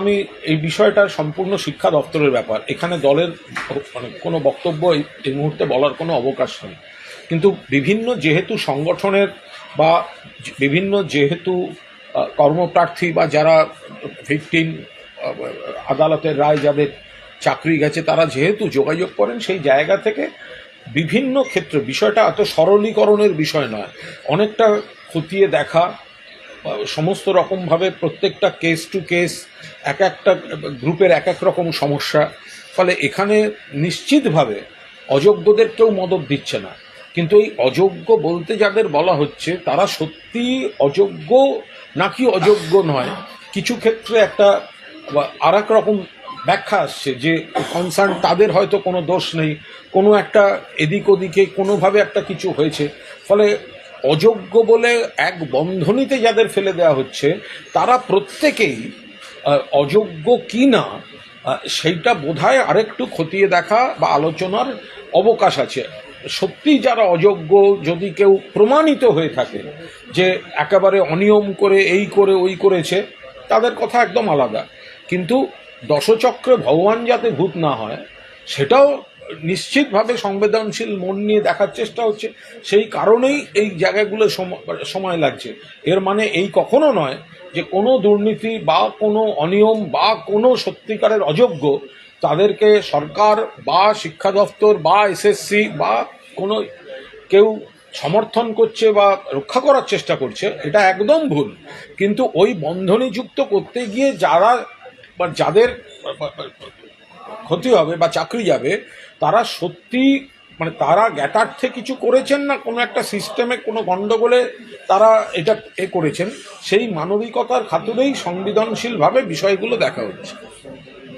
আমি এই বিষয়টা সম্পূর্ণ শিক্ষা দপ্তরের ব্যাপার, এখানে দলের কোনো বক্তব্য এই মুহূর্তে বলার কোনো অবকাশ নেই। কিন্তু বিভিন্ন যেহেতু সংগঠনের বা বিভিন্ন যেহেতু কর্মপ্রার্থী বা যারা ভিকটিম, আদালতের রায় যাদের চাকরি গেছে, তারা যেহেতু যোগাযোগ করেন, সেই জায়গা থেকে বিভিন্ন ক্ষেত্রে বিষয়টা এত সরলীকরণের বিষয় নয়, অনেকটা খতিয়ে দেখা, সমস্ত রকমভাবে প্রত্যেকটা কেস টু কেস, এক একটা গ্রুপের এক এক রকম সমস্যা। ফলে এখানে নিশ্চিতভাবে অযোগ্যদের কেউ মদত দিচ্ছে না, কিন্তু এই অযোগ্য বলতে যাদের বলা হচ্ছে তারা সত্যি অযোগ্য নাকি অযোগ্য নয়, কিছু ক্ষেত্রে একটা আর এক রকম ব্যাখ্যা আসছে যে কনসার্ন তাদের হয়তো কোনো দোষ নেই, কোনো একটা এদিক ওদিকে কোনোভাবে একটা কিছু হয়েছে। ফলে অযোগ্য বলে এক বন্ধনীতে যাদের ফেলে দেওয়া হচ্ছে, তারা প্রত্যেকেই অযোগ্য কি না সেইটা বোধহয় আরেকটু খতিয়ে দেখা বা আলোচনার অবকাশ আছে। সত্যি যারা অযোগ্য যদি কেউ প্রমাণিত হয়ে থাকে যে একেবারে অনিয়ম করে এই করে ওই করেছে, তাদের কথা একদম আলাদা। কিন্তু দশচক্রে ভগবান যাতে ভূত না হয়, সেটাও নিশ্চিতভাবে সংবেদনশীল মন নিয়ে দেখার চেষ্টা হচ্ছে। সেই কারণেই এই জায়গাগুলো সময় লাগছে। এর মানে এই কখনো নয় যে কোনো দুর্নীতি বা কোনো অনিয়ম বা কোনো সত্যিকারের অযোগ্য তাদেরকে সরকার বা শিক্ষা দপ্তর বা এসএসসি বা কোনো কেউ সমর্থন করছে বা রক্ষা করার চেষ্টা করছে, এটা একদম ভুল। কিন্তু ওই বন্ধনীযুক্ত করতে গিয়ে যারা বা যাদের ক্ষতি হবে বা চাকরি যাবে, তারা সত্যি তারা জ্ঞাতার্থে কিছু করেছেন না কোনো একটা সিস্টেমে কোনো গণ্ডগোলে তারা এটা করেছেন, সেই মানবিকতার খাতিরেই সংবেদনশীলভাবে বিষয়গুলো দেখা হচ্ছে।